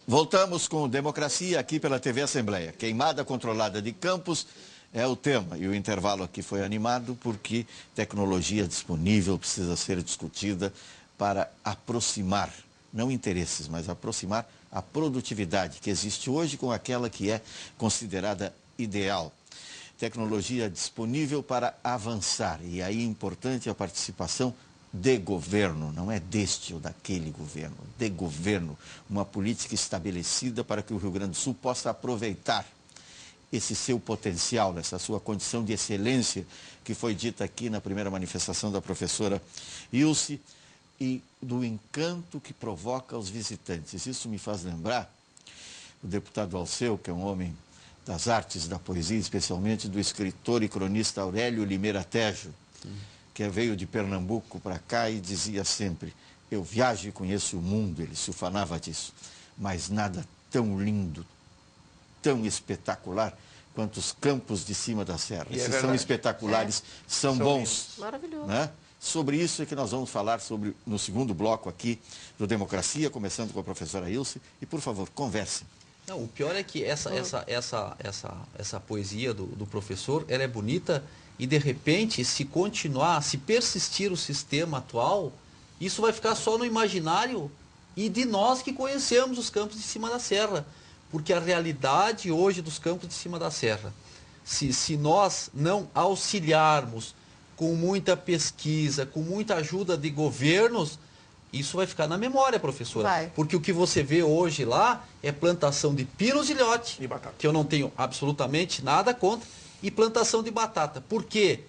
Voltamos com Democracia aqui pela TV Assembleia. Queimada controlada de campos é o tema. E o intervalo aqui foi animado porque tecnologia disponível precisa ser discutida para aproximar, não interesses, mas aproximar a produtividade que existe hoje com aquela que é considerada ideal. Tecnologia disponível para avançar. E aí é importante a participação de governo, não é deste ou daquele governo, de governo, uma política estabelecida para que o Rio Grande do Sul possa aproveitar esse seu potencial, essa sua condição de excelência que foi dita aqui na primeira manifestação da professora Ilse e do encanto que provoca os visitantes. Isso me faz lembrar o deputado Alceu, que é um homem das artes, da poesia, especialmente do escritor e cronista Aurélio Limeira Tejo, que veio de Pernambuco para cá e dizia sempre: eu viajo e conheço o mundo, ele se ufanava disso, mas nada tão lindo, tão espetacular quanto os campos de cima da serra. E são espetaculares, são bons. Maravilhoso. Né? Sobre isso é que nós vamos falar no segundo bloco aqui do Democracia, começando com a professora Ilse. E, por favor, conversem. Não, o pior é que essa poesia do professor, ela é bonita e, de repente, se persistir o sistema atual, isso vai ficar só no imaginário e de nós que conhecemos os campos de cima da serra. Porque a realidade hoje dos campos de cima da serra, se nós não auxiliarmos com muita pesquisa, com muita ajuda de governos, isso vai ficar na memória, professora. Vai. Porque o que você vê hoje lá é plantação de pirozilhote, E batata. que eu não tenho absolutamente nada contra, e plantação de batata. Por quê?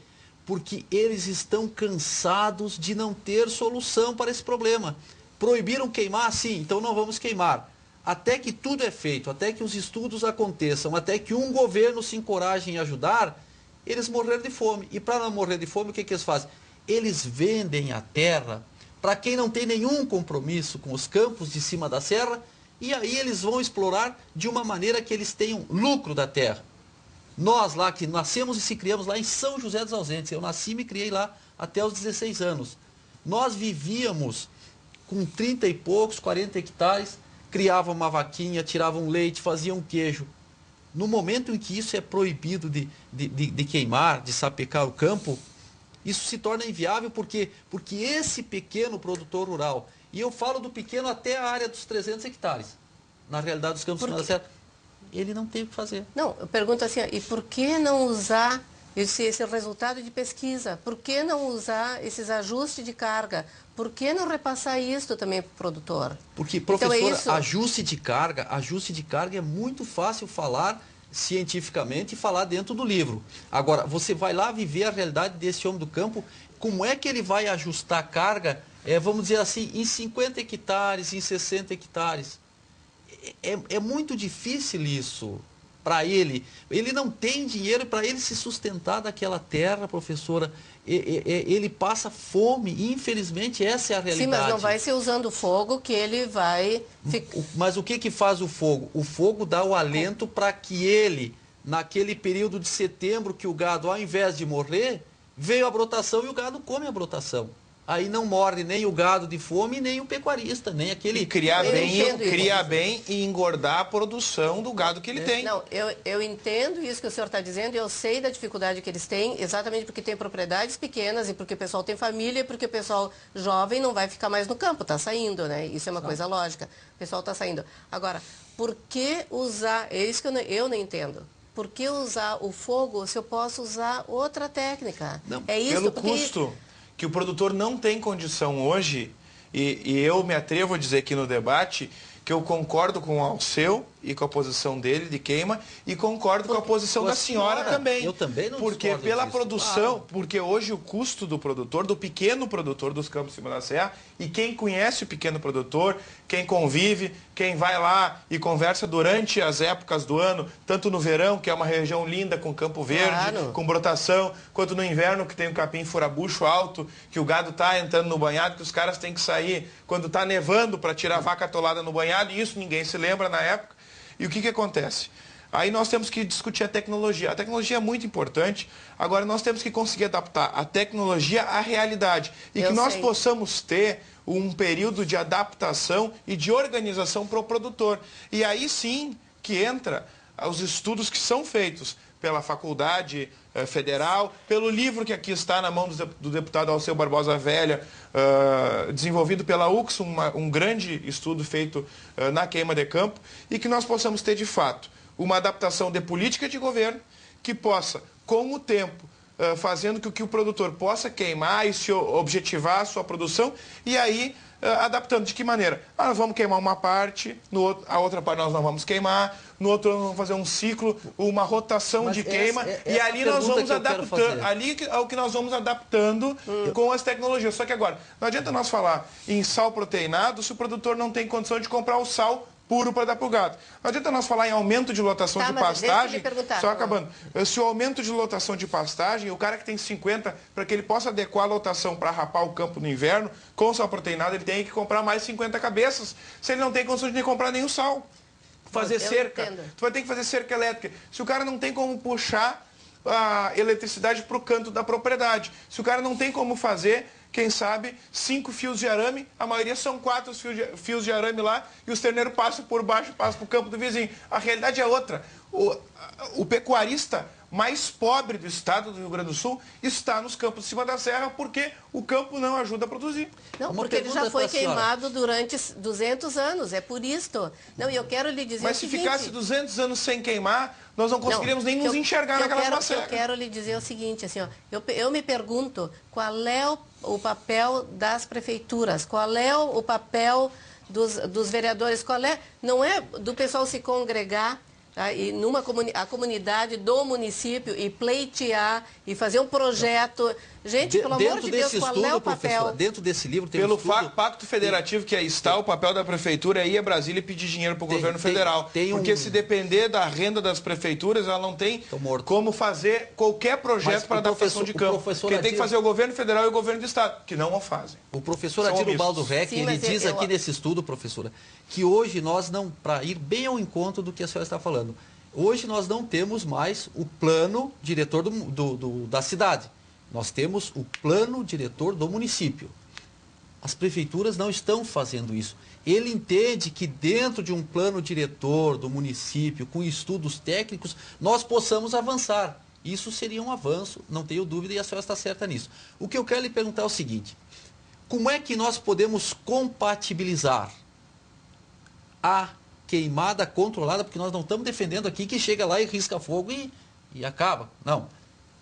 Porque eles estão cansados de não ter solução para esse problema. Proibiram queimar? Sim, então não vamos queimar. Até que tudo é feito, até que os estudos aconteçam, até que um governo se encoraje em ajudar, eles morreram de fome. E para não morrer de fome, o que eles fazem? Eles vendem a terra para quem não tem nenhum compromisso com os campos de cima da serra, e aí eles vão explorar de uma maneira que eles tenham lucro da terra. Nós lá, que nascemos e se criamos lá em São José dos Ausentes, eu nasci e me criei lá até os 16 anos. Nós vivíamos com 30 e poucos, 40 hectares, criavam uma vaquinha, tiravam leite, faziam queijo. No momento em que isso é proibido de queimar, de sapecar o campo, isso se torna inviável porque esse pequeno produtor rural, e eu falo do pequeno até a área dos 300 hectares, na realidade dos campos da serra, ele não tem o que fazer. Não, eu pergunto assim, e por que não usar esse resultado de pesquisa? Por que não usar esses ajustes de carga? Por que não repassar isso também para o produtor? Porque, professora, então, é isso. ajuste de carga é muito fácil falar cientificamente e falar dentro do livro. Agora, você vai lá viver a realidade desse homem do campo, como é que ele vai ajustar a carga, vamos dizer assim, em 50 hectares, em 60 hectares? É muito difícil isso para ele. Ele não tem dinheiro para ele se sustentar daquela terra, professora. Ele passa fome, infelizmente essa é a realidade. Sim, mas não vai ser usando fogo que ele vai... Mas o que faz o fogo? O fogo dá o alento para que ele, naquele período de setembro que o gado, ao invés de morrer, veio a brotação e o gado come a brotação. Aí não morre nem o gado de fome, nem o pecuarista, nem aquele... E criar bem e engordar a produção do gado que ele tem. Não, eu entendo isso que o senhor está dizendo, e eu sei da dificuldade que eles têm, exatamente porque tem propriedades pequenas, e porque o pessoal tem família, e porque o pessoal jovem não vai ficar mais no campo, está saindo, né? Isso é uma coisa lógica, o pessoal está saindo. Agora, por que usar... É isso que eu não entendo. Por que usar o fogo se eu posso usar outra técnica? Não, é isso, pelo porque... custo que o produtor não tem condição hoje, e eu me atrevo a dizer aqui no debate que eu concordo com o Alceu e com a posição dele de queima, e concordo com a posição da senhora também. Eu também não Porque discordo pela disso. produção, porque hoje o custo do produtor, do pequeno produtor dos campos de cima da serra, e quem conhece o pequeno produtor, quem convive, quem vai lá e conversa durante as épocas do ano, tanto no verão, que é uma região linda com campo verde, Claro. com brotação, quanto no inverno, que tem o capim furabucho alto, que o gado está entrando no banhado, que os caras têm que sair quando está nevando para tirar a vaca atolada no banhado, e isso ninguém se lembra na época. E o que acontece? Aí nós temos que discutir a tecnologia. A tecnologia é muito importante, agora nós temos que conseguir adaptar a tecnologia à realidade. E que nós possamos ter um período de adaptação e de organização para o produtor. E aí sim que entra os estudos que são feitos pela Faculdade Federal, pelo livro que aqui está na mão do deputado Alceu Barbosa Velha, desenvolvido pela UX, um grande estudo feito na queima de campo, e que nós possamos ter, de fato, uma adaptação de política de governo que possa, com o tempo, fazendo com que o produtor possa queimar e se objetivar a sua produção, e aí adaptando de que maneira? Nós vamos queimar uma parte, a outra parte nós não vamos queimar, no outro nós vamos fazer um ciclo, uma rotação de queima, e ali nós vamos adaptando, ali é o que nós vamos adaptando com as tecnologias. Só que agora, não adianta nós falar em sal proteinado se o produtor não tem condição de comprar o sal puro para dar para o gado. Não adianta nós falar em aumento de lotação de pastagem, só acabando. Se o aumento de lotação de pastagem, o cara que tem 50, para que ele possa adequar a lotação para rapar o campo no inverno, com sal proteinado, ele tem que comprar mais 50 cabeças, se ele não tem condição de nem comprar nenhum sal. Fazer cerca. Tu vai ter que fazer cerca elétrica. Se o cara não tem como puxar a eletricidade para o canto da propriedade, se o cara não tem como fazer, quem sabe, 5 fios de arame, a maioria são 4 fios de arame lá, e os terneiros passam por baixo, passam para o campo do vizinho. A realidade é outra. O pecuarista mais pobre do estado do Rio Grande do Sul está nos campos de cima da serra, porque o campo não ajuda a produzir. Não, porque ele já foi queimado durante 200 anos, é por isto. Não, e eu quero lhe dizer o seguinte... Mas se ficasse 200 anos sem queimar, nós não conseguiríamos nem nos enxergar naquela serra. Eu quero lhe dizer o seguinte, assim, ó, eu me pergunto qual é o papel das prefeituras, qual é o papel dos vereadores, não é do pessoal se congregar, tá, e a comunidade do município e pleitear e fazer um projeto. Gente, pelo amor de Deus, qual é o papel? Dentro desse livro tem Pelo pacto federativo que aí está, o papel da prefeitura é ir a Brasília e pedir dinheiro para o governo federal. Porque se depender da renda das prefeituras, ela não tem como fazer qualquer projeto para adaptação de campo. Quem tem que fazer é o governo federal e o governo do estado, que não o fazem. O professor Adilo Baldo Rec, ele diz aqui nesse estudo, professora, que hoje nós não, para ir bem ao encontro do que a senhora está falando, hoje nós não temos mais o plano diretor da cidade. Nós temos o plano diretor do município. As prefeituras não estão fazendo isso. Ele entende que dentro de um plano diretor do município, com estudos técnicos, nós possamos avançar. Isso seria um avanço, não tenho dúvida, e a senhora está certa nisso. O que eu quero lhe perguntar é o seguinte: como é que nós podemos compatibilizar a queimada controlada, porque nós não estamos defendendo aqui que chega lá e risca fogo e acaba. Não.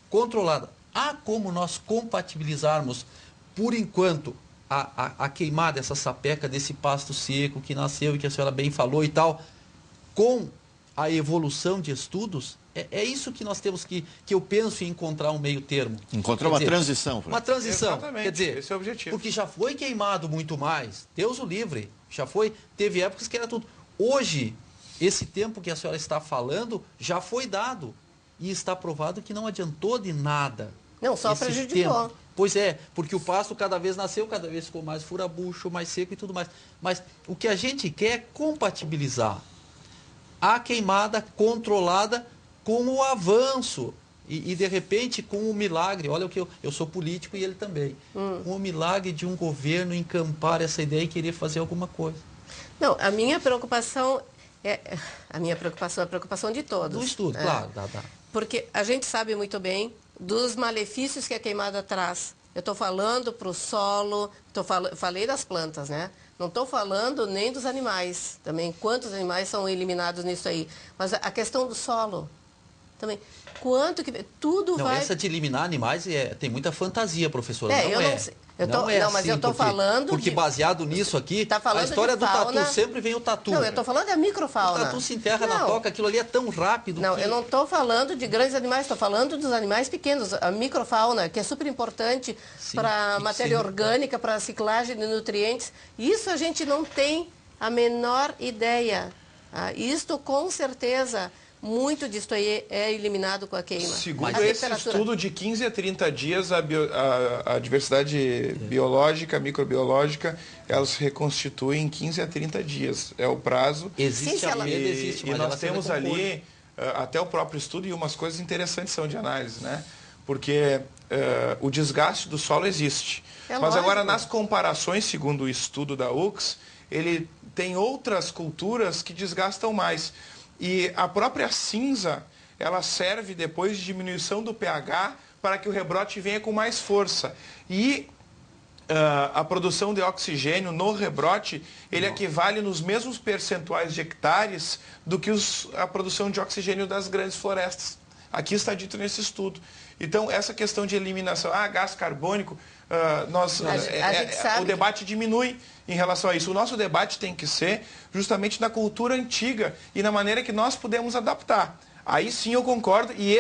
Controlada. Há como nós compatibilizarmos, por enquanto, a queimada, essa sapeca desse pasto seco que nasceu e que a senhora bem falou e tal, com a evolução de estudos? É isso que nós temos que eu penso em encontrar um meio termo. Encontrar uma transição. Uma transição. Exatamente, quer dizer, esse é o objetivo. Porque já foi queimado muito mais. Deus o livre. Já foi. Teve épocas que era tudo. Hoje, esse tempo que a senhora está falando já foi dado. E está provado que não adiantou de nada. Não, só prejudicou. Pois é, porque o pasto cada vez nasceu, cada vez ficou mais furabucho, mais seco e tudo mais. Mas o que a gente quer é compatibilizar a queimada controlada com o avanço. E de repente, com o milagre, olha o que eu sou político e ele também, com o milagre de um governo encampar essa ideia e querer fazer alguma coisa. Não, a minha preocupação é a preocupação de todos. Do estudo, claro. Porque a gente sabe muito bem dos malefícios que a queimada traz. Eu estou falando para o solo, falei das plantas, né? Não estou falando nem dos animais, também quantos animais são eliminados nisso aí. Mas a questão do solo também. Quanto que tudo não, vai... Essa de eliminar animais tem muita fantasia, professora. Não sei. Mas eu estou falando... Porque baseado nisso aqui, a história do tatu sempre vem o tatu. Não, eu estou falando da microfauna. O tatu se enterra na toca, aquilo ali é tão rápido. Não, eu não estou falando de grandes animais, estou falando dos animais pequenos. A microfauna, que é super importante para a matéria orgânica, para a ciclagem de nutrientes. Isso a gente não tem a menor ideia. Isto, com certeza... Muito disso aí é eliminado com a queima. Segundo esse estudo, de 15 a 30 dias, a diversidade biológica, microbiológica, elas se reconstituem em 15 a 30 dias. É o prazo. Existe e nós temos ali, até o próprio estudo, e umas coisas interessantes são de análise, né? Porque o desgaste do solo existe. Mas lógico. agora, nas comparações, segundo o estudo da UX, ele tem outras culturas que desgastam mais. E a própria cinza, ela serve depois de diminuição do pH para que o rebrote venha com mais força. E a produção de oxigênio no rebrote, ele equivale nos mesmos percentuais de hectares do que a produção de oxigênio das grandes florestas. Aqui está dito nesse estudo. Então, essa questão de eliminação, gás carbônico, o debate diminui em relação a isso. O nosso debate tem que ser justamente na cultura antiga e na maneira que nós podemos adaptar. Aí sim eu concordo, e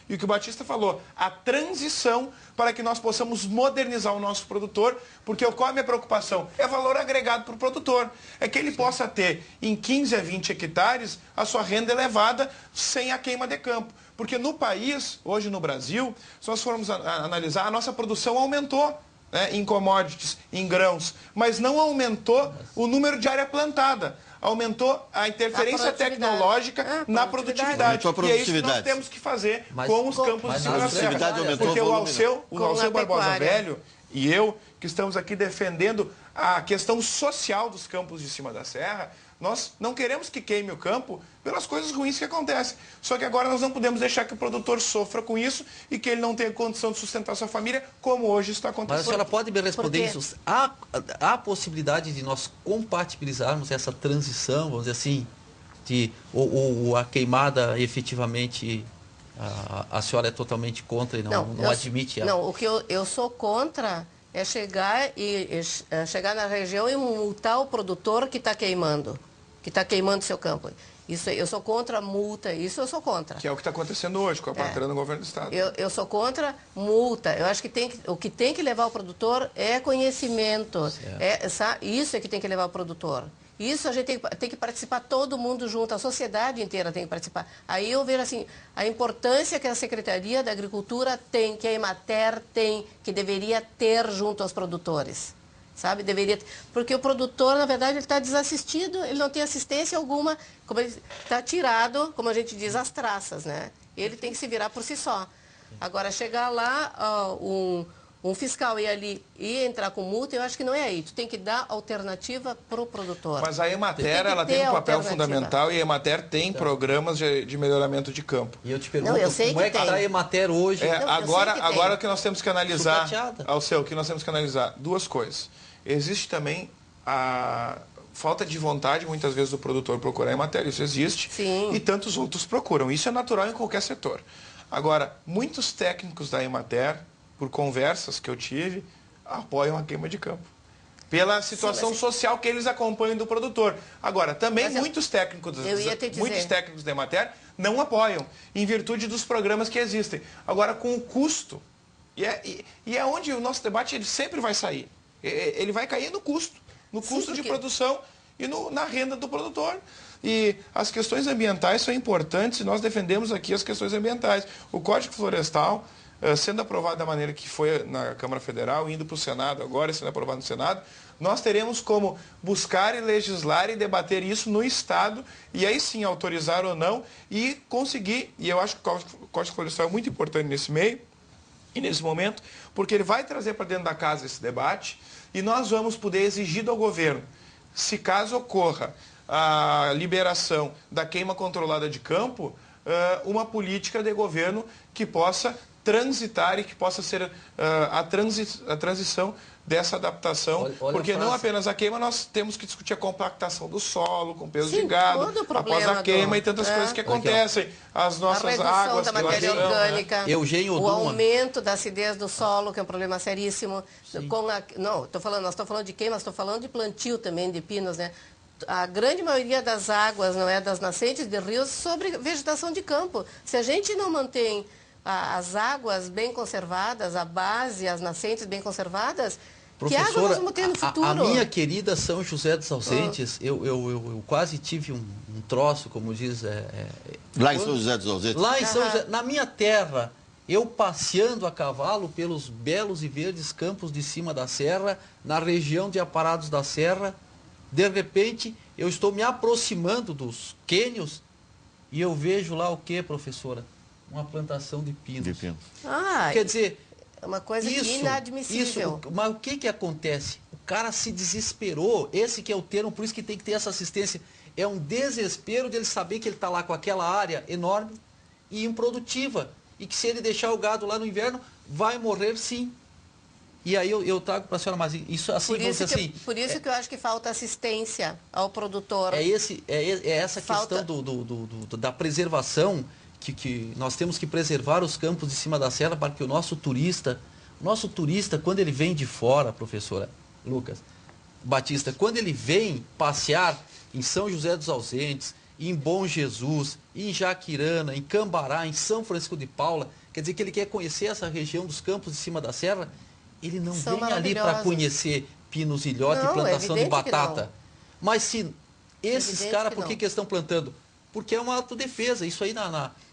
o que o Batista falou, a transição para que nós possamos modernizar o nosso produtor, porque qual é a minha preocupação? É valor agregado para o produtor. É que ele possa ter em 15 a 20 hectares a sua renda elevada sem a queima de campo. Porque no país, hoje no Brasil, se nós formos analisar, a nossa produção aumentou, né, em commodities, em grãos, mas não aumentou o número de área plantada. Aumentou a interferência tecnológica na produtividade. E é isso que nós temos que fazer com os campos de cima da serra. Porque o Alceu Barbosa Velho e eu, que estamos aqui defendendo a questão social dos campos de cima da serra, nós não queremos que queime o campo pelas coisas ruins que acontecem. Só que agora nós não podemos deixar que o produtor sofra com isso e que ele não tenha condição de sustentar sua família, como hoje está acontecendo. Mas a senhora pode me responder isso? Há possibilidade de nós compatibilizarmos essa transição, vamos dizer assim, de a queimada efetivamente, a senhora é totalmente contra e não admite ela? Não, o que eu sou contra é chegar na região e multar o produtor que está queimando seu campo. Isso eu sou contra multa, isso eu sou contra. Que é o que está acontecendo hoje com a parceira do governo do Estado. Eu sou contra multa. Eu acho que o que tem que levar o produtor é conhecimento. Isso é que tem que levar o produtor. Isso a gente tem que participar todo mundo junto, a sociedade inteira tem que participar. Aí eu vejo assim, a importância que a Secretaria da Agricultura tem, que a Emater tem, que deveria ter junto aos produtores. Sabe? Deveria ter. Porque o produtor, na verdade, ele está desassistido, ele não tem assistência alguma, como ele está tirado, como a gente diz, às traças, né? Ele tem que se virar por si só. Agora, chegar lá, um fiscal ir ali e entrar com multa, eu acho que não é aí. Tu tem que dar alternativa para o produtor. Mas a Emater, ela tem um papel fundamental e a Emater tem programas de melhoramento de campo. E eu te pergunto, como é que está a Emater hoje? Agora que nós temos que analisar, o que nós temos que analisar, duas coisas. Existe também a falta de vontade, muitas vezes, do produtor procurar a Emater. Isso existe. Sim. E tantos outros procuram. Isso é natural em qualquer setor. Agora, muitos técnicos da Emater, por conversas que eu tive, apoiam a queima de campo. Pela situação social que eles acompanham do produtor. Agora, também muitos técnicos da Emater não apoiam, em virtude dos programas que existem. Agora, com o custo, e é onde o nosso debate ele sempre vai sair. Ele vai cair no custo de produção e na renda do produtor. E as questões ambientais são importantes e nós defendemos aqui as questões ambientais. O Código Florestal, sendo aprovado da maneira que foi na Câmara Federal, indo para o Senado agora, sendo aprovado no Senado, nós teremos como buscar e legislar e debater isso no Estado, e aí sim autorizar ou não, e conseguir, e eu acho que o Código Florestal é muito importante nesse meio, e nesse momento, porque ele vai trazer para dentro da casa esse debate, e nós vamos poder exigir ao governo, se caso ocorra a liberação da queima controlada de campo, uma política de governo que possa transitar e que possa ser a transição dessa adaptação, porque não apenas a queima, nós temos que discutir a compactação do solo, com peso de gado, após a queima e tantas coisas que acontecem, as nossas águas, da matéria orgânica, o aumento da acidez do solo, que é um problema seríssimo. Nós estamos falando de queima, estou falando de plantio também de pinos, né? A grande maioria das águas, não é, das nascentes de rios, sobre vegetação de campo. Se a gente não mantém as águas bem conservadas, a base, as nascentes bem conservadas, que água nós vamos ter no futuro? A minha querida São José dos Ausentes, eu quase tive um troço, como diz... Lá em São José dos Ausentes? Lá em São José, na minha terra, eu passeando a cavalo pelos belos e verdes campos de cima da serra, na região de Aparados da Serra, de repente, eu estou me aproximando dos quênios e eu vejo lá o que, professora? Uma plantação de pinos. De pinos. Quer dizer, É uma coisa inadmissível. Mas o que acontece? O cara se desesperou, esse que é o termo, por isso que tem que ter essa assistência. É um desespero de ele saber que ele está lá com aquela área enorme e improdutiva. E que se ele deixar o gado lá no inverno, vai morrer sim. E aí eu trago para a senhora, mas isso assim, por isso que eu acho que falta assistência ao produtor. É essa questão da preservação, que nós temos que preservar os campos de cima da serra para que o nosso turista, quando ele vem de fora, professora Lucas Batista, quando ele vem passear em São José dos Ausentes, em Bom Jesus, em Jaquirana, em Cambará, em São Francisco de Paula, quer dizer que ele quer conhecer essa região dos campos de cima da serra, ele não vem ali para conhecer pinos, ilhote e plantação de batata. Mas se esses caras, por que estão plantando? Porque é uma autodefesa. Isso aí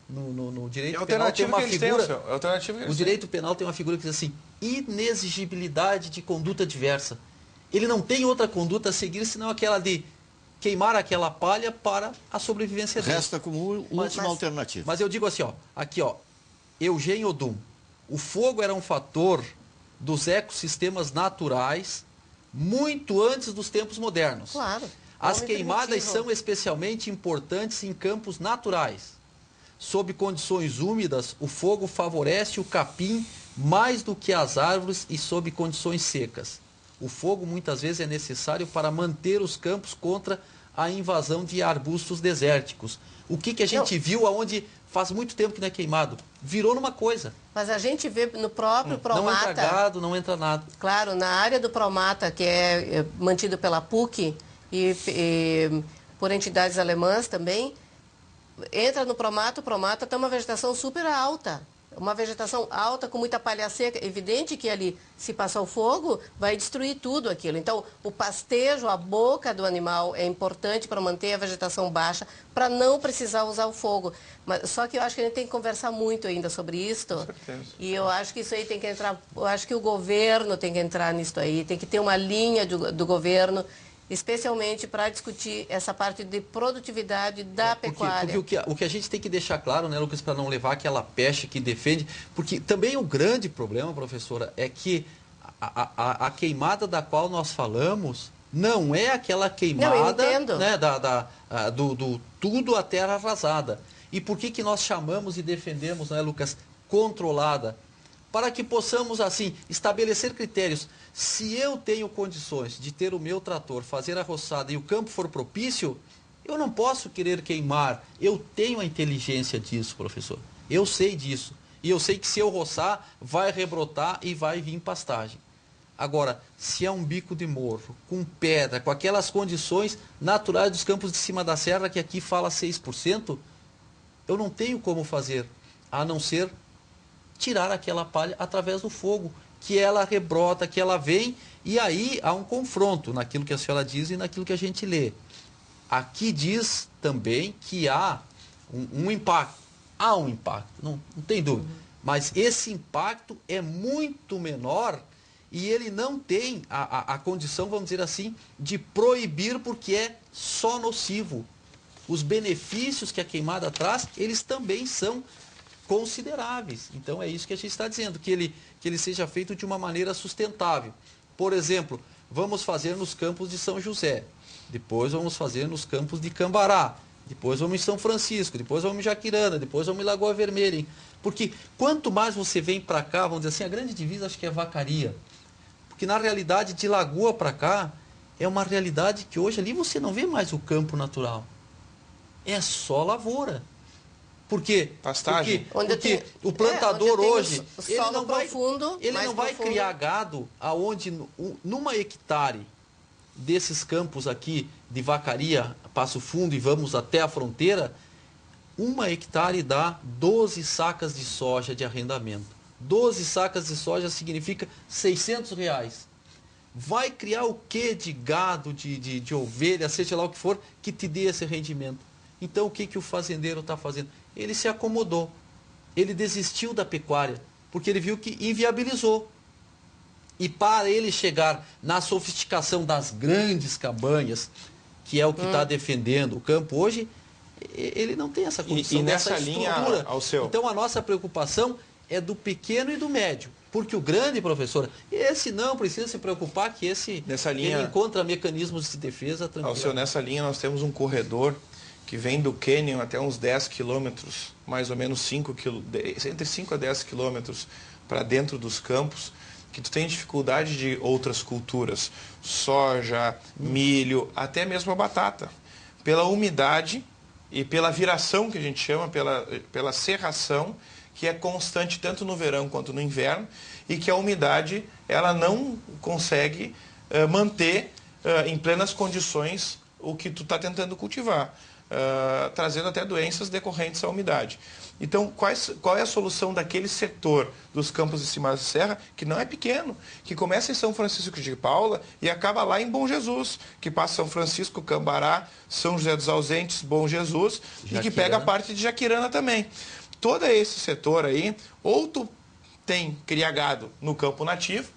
no direito penal tem uma figura. O direito penal tem uma figura que diz assim: inexigibilidade de conduta diversa. Ele não tem outra conduta a seguir senão aquela de queimar aquela palha para a sobrevivência dele. Resta como última alternativa. Mas eu digo assim, aqui, Eugênio Odum. O fogo era um fator dos ecossistemas naturais muito antes dos tempos modernos. Claro. As queimadas são especialmente importantes em campos naturais. Sob condições úmidas, o fogo favorece o capim mais do que as árvores e sob condições secas. O fogo muitas vezes é necessário para manter os campos contra a invasão de arbustos desérticos. O que a gente viu aonde faz muito tempo que não é queimado? Virou numa coisa. Mas a gente vê no próprio Promata... Não entra gado, não entra nada. Claro, na área do Promata, que é mantido pela PUC e por entidades alemãs também, entra no Promata, o Promata tem uma vegetação super alta. Uma vegetação alta com muita palha seca. Evidente que ali, se passar o fogo, vai destruir tudo aquilo. Então, o pastejo, a boca do animal é importante para manter a vegetação baixa, para não precisar usar o fogo. Mas, só que eu acho que a gente tem que conversar muito ainda sobre isso. Com certeza. E eu acho que isso aí tem que entrar... Eu acho que o governo tem que entrar nisso aí. Tem que ter uma linha do governo, especialmente para discutir essa parte de produtividade da pecuária. Porque o que a gente tem que deixar claro, né, Lucas, para não levar aquela peste que defende, porque também o grande problema, professora, é que a queimada da qual nós falamos não é aquela queimada, né, do tudo a terra arrasada. E por que nós chamamos e defendemos, né, Lucas, controlada? Para que possamos, assim, estabelecer critérios. Se eu tenho condições de ter o meu trator, fazer a roçada e o campo for propício, eu não posso querer queimar. Eu tenho a inteligência disso, professor. Eu sei disso. E eu sei que se eu roçar, vai rebrotar e vai vir pastagem. Agora, se é um bico de morro, com pedra, com aquelas condições naturais dos campos de cima da serra, que aqui fala 6%, eu não tenho como fazer, a não ser tirar aquela palha através do fogo, que ela rebrota, que ela vem, e aí há um confronto naquilo que a senhora diz e naquilo que a gente lê. Aqui diz também que há um impacto. Há um impacto, não tem dúvida. Mas esse impacto é muito menor e ele não tem a condição, vamos dizer assim, de proibir porque é só nocivo. Os benefícios que a queimada traz, eles também são consideráveis. Então é isso que a gente está dizendo, que ele seja feito de uma maneira sustentável. Por exemplo, vamos fazer nos campos de São José, depois vamos fazer nos campos de Cambará, depois vamos em São Francisco, depois vamos em Jaquirana, depois vamos em Lagoa Vermelha. Porque quanto mais você vem para cá, vamos dizer assim, a grande divisa acho que é Vacaria. Porque na realidade de Lagoa para cá, é uma realidade que hoje ali você não vê mais o campo natural. É só lavoura. Por quê? Pastagem. Porque o plantador hoje, ele não vai criar gado aonde numa hectare desses campos aqui de Vacaria, Passo Fundo e vamos até a fronteira, uma hectare dá 12 sacas de soja de arrendamento. 12 sacas de soja significa R$600. Vai criar o que de gado, de ovelha, seja lá o que for, que te dê esse rendimento? Então o que o fazendeiro está fazendo? Ele se acomodou. Ele desistiu da pecuária, porque ele viu que inviabilizou. E para ele chegar na sofisticação das grandes cabanhas, que é o que está defendendo o campo hoje, ele não tem essa condição, e nessa linha, estrutura. ao seu... Então a nossa preocupação é do pequeno e do médio. Porque o grande, professor, esse não precisa se preocupar que esse ele encontra mecanismos de defesa tranquilo. Nessa linha nós temos um corredor que vem do Canyon até uns 10 quilômetros, mais ou menos entre 5 a 10 quilômetros para dentro dos campos, que tu tem dificuldade de outras culturas, soja, milho, até mesmo a batata. Pela umidade e pela viração, que a gente chama, pela serração, que é constante tanto no verão quanto no inverno, e que a umidade ela não consegue manter em plenas condições o que tu está tentando cultivar, trazendo até doenças decorrentes à umidade. Então, qual é a solução daquele setor dos campos de cima da serra, que não é pequeno, que começa em São Francisco de Paula e acaba lá em Bom Jesus, que passa São Francisco, Cambará, São José dos Ausentes, Bom Jesus, Jaquirana, e que pega a parte de Jaquirana também. Todo esse setor aí, ou tu cria gado no campo nativo,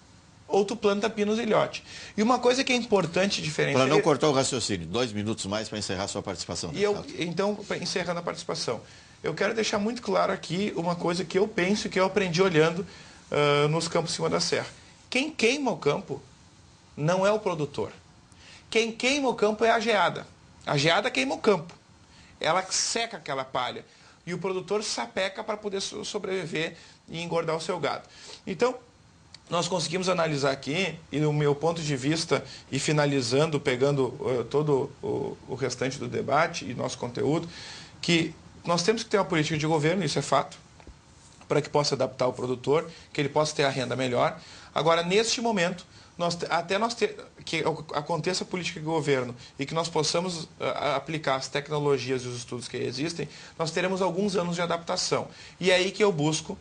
ou tu planta pinos e ilhote. E uma coisa que é importante diferenciar... Para não cortar o raciocínio, 2 minutos mais para encerrar a sua participação. Então, encerrando a participação, eu quero deixar muito claro aqui uma coisa que eu penso e que eu aprendi olhando nos campos de cima da serra. Quem queima o campo não é o produtor. Quem queima o campo é a geada. A geada queima o campo. Ela seca aquela palha. E o produtor sapeca para poder sobreviver e engordar o seu gado. Então, nós conseguimos analisar aqui, e do meu ponto de vista, e finalizando, pegando todo o restante do debate e nosso conteúdo, que nós temos que ter uma política de governo, isso é fato, para que possa adaptar o produtor, que ele possa ter a renda melhor. Agora, neste momento, que aconteça a política de governo e que nós possamos aplicar as tecnologias e os estudos que existem, nós teremos alguns anos de adaptação. E é aí que eu busco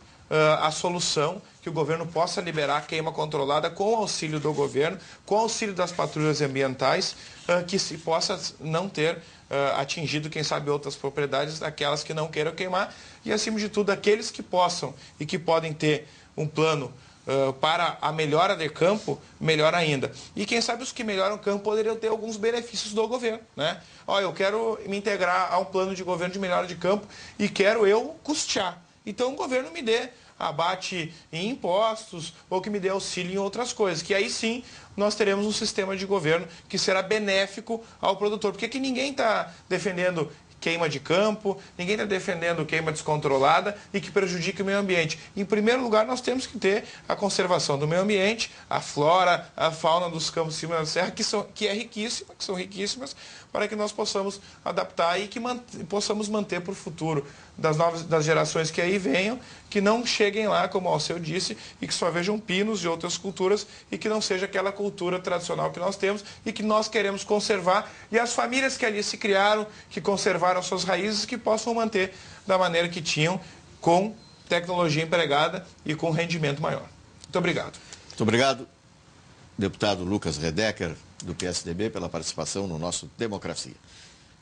a solução, que o governo possa liberar a queima controlada com o auxílio do governo, com o auxílio das patrulhas ambientais, que se possa não ter atingido, quem sabe, outras propriedades, daquelas que não queiram queimar, e, acima de tudo, aqueles que possam e que podem ter um plano para a melhora de campo, melhor ainda. E quem sabe os que melhoram o campo poderiam ter alguns benefícios do governo, né? Eu quero me integrar a um plano de governo de melhora de campo e quero eu custear. Então o governo me dê abate em impostos ou que me dê auxílio em outras coisas, que aí sim nós teremos um sistema de governo que será benéfico ao produtor. Porque aqui ninguém está defendendo queima de campo, ninguém está defendendo queima descontrolada e que prejudique o meio ambiente. Em primeiro lugar, nós temos que ter a conservação do meio ambiente, a flora, a fauna dos campos de cima da serra, que são riquíssimas, para que nós possamos adaptar e que possamos manter para o futuro das gerações que aí venham, que não cheguem lá, como o Alceu disse, e que só vejam pinos de outras culturas e que não seja aquela cultura tradicional que nós temos e que nós queremos conservar, e as famílias que ali se criaram, que conservaram suas raízes, que possam manter da maneira que tinham, com tecnologia empregada e com rendimento maior. Muito obrigado. Muito obrigado, deputado Lucas Redecker, do PSDB, pela participação no nosso Democracia.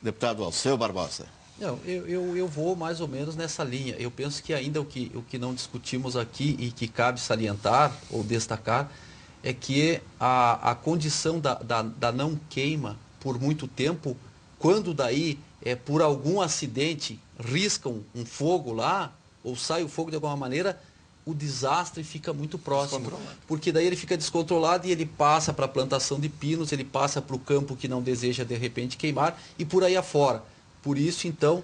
Deputado Alceu Barbosa. Não, eu vou mais ou menos nessa linha. Eu penso que ainda o que não discutimos aqui e que cabe salientar ou destacar é que a condição da não queima por muito tempo, quando daí, por algum acidente, riscam um fogo lá, ou sai o fogo de alguma maneira, o desastre fica muito próximo. Porque daí ele fica descontrolado e ele passa para a plantação de pinos, ele passa para o campo que não deseja de repente queimar e por aí afora. Por isso, então,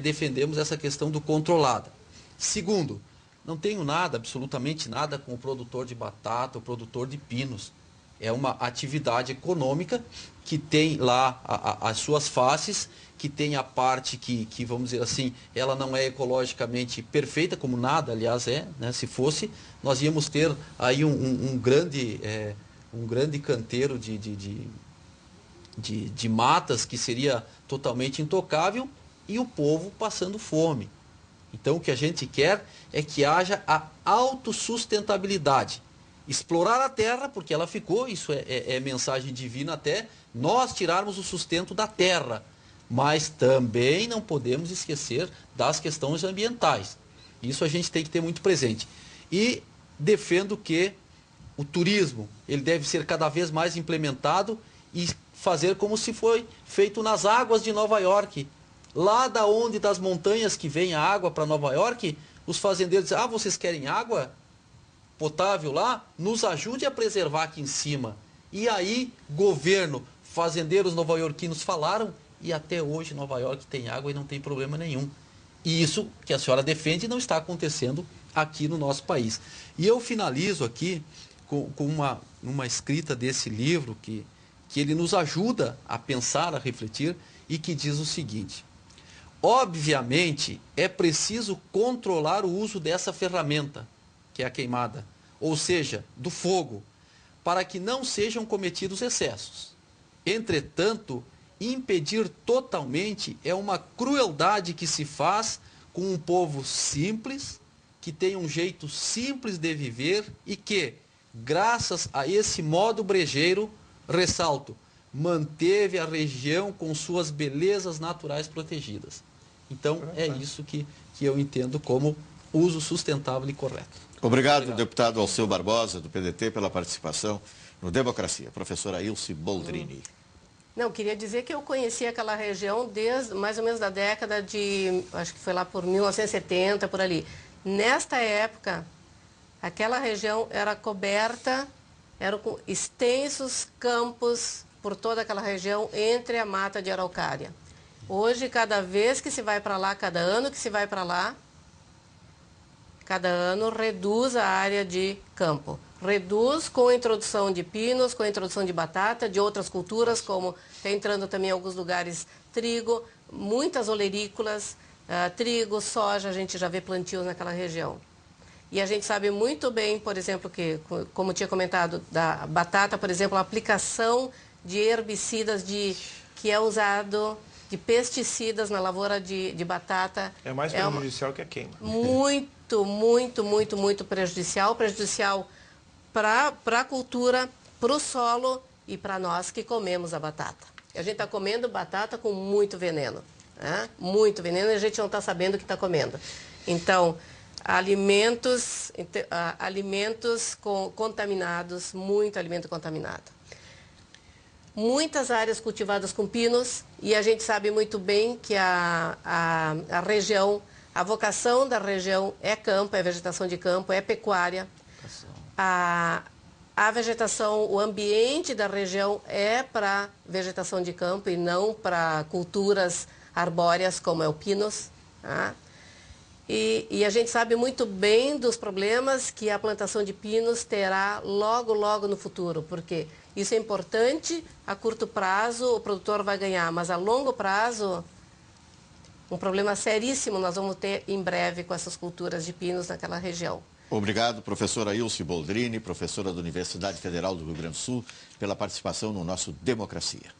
defendemos essa questão do controlada. Segundo, não tenho nada, absolutamente nada com o produtor de batata, o produtor de pinos. É uma atividade econômica que tem lá as suas faces, que tem a parte que, vamos dizer assim, ela não é ecologicamente perfeita, como nada, aliás, né? Se fosse, nós íamos ter aí um grande canteiro de matas que seria totalmente intocável e o povo passando fome. Então, o que a gente quer é que haja a autossustentabilidade. Explorar a terra, porque ela ficou, isso é mensagem divina até, nós tirarmos o sustento da terra. Mas também não podemos esquecer das questões ambientais. Isso a gente tem que ter muito presente. E defendo que o turismo ele deve ser cada vez mais implementado e fazer como se foi feito nas águas de Nova York. Lá da onde das montanhas que vem a água para Nova York, os fazendeiros dizem, vocês querem água? potável lá, nos ajude a preservar aqui em cima. E aí, governo, fazendeiros nova-iorquinos falaram, e até hoje Nova York tem água e não tem problema nenhum. E isso que a senhora defende não está acontecendo aqui no nosso país. E eu finalizo aqui com uma escrita desse livro que ele nos ajuda a pensar, a refletir, e que diz o seguinte: obviamente é preciso controlar o uso dessa ferramenta, que é a queimada, ou seja, do fogo, para que não sejam cometidos excessos. Entretanto, impedir totalmente é uma crueldade que se faz com um povo simples, que tem um jeito simples de viver e que, graças a esse modo brejeiro, ressalto, manteve a região com suas belezas naturais protegidas. Então, é isso que eu entendo como uso sustentável e correto. Obrigado, deputado Alceu Barbosa, do PDT, pela participação no Democracia. Professora Ilse Boldrini. Não, queria dizer que eu conheci aquela região desde mais ou menos da década de, acho que foi lá por 1970, por ali. Nesta época, aquela região era coberta, eram com extensos campos por toda aquela região entre a mata de araucária. Hoje, cada vez que se vai para lá, cada ano que se vai para lá, cada ano reduz a área de campo. Reduz com a introdução de pinos, com a introdução de batata, de outras culturas, como está entrando também em alguns lugares trigo, muitas olerícolas, trigo, soja, a gente já vê plantios naquela região. E a gente sabe muito bem, por exemplo, que, como tinha comentado, da batata, por exemplo, a aplicação de herbicidas que é usado, de pesticidas na lavoura de batata. É mais prejudicial que a queima. Muito prejudicial. Prejudicial para a cultura, para o solo e para nós que comemos a batata. A gente está comendo batata com muito veneno. Né? Muito veneno e a gente não está sabendo o que está comendo. Então, alimentos contaminados, muito alimento contaminado. Muitas áreas cultivadas com pinos e a gente sabe muito bem que a região, a vocação da região é campo, é vegetação de campo, é pecuária. A vegetação, o ambiente da região é para vegetação de campo e não para culturas arbóreas como é o pinos. Tá? E a gente sabe muito bem dos problemas que a plantação de pinos terá logo no futuro, porque isso é importante, a curto prazo o produtor vai ganhar, mas a longo prazo, um problema seríssimo nós vamos ter em breve com essas culturas de pinos naquela região. Obrigado, professora Ilse Boldrini, professora da Universidade Federal do Rio Grande do Sul, pela participação no nosso Democracia.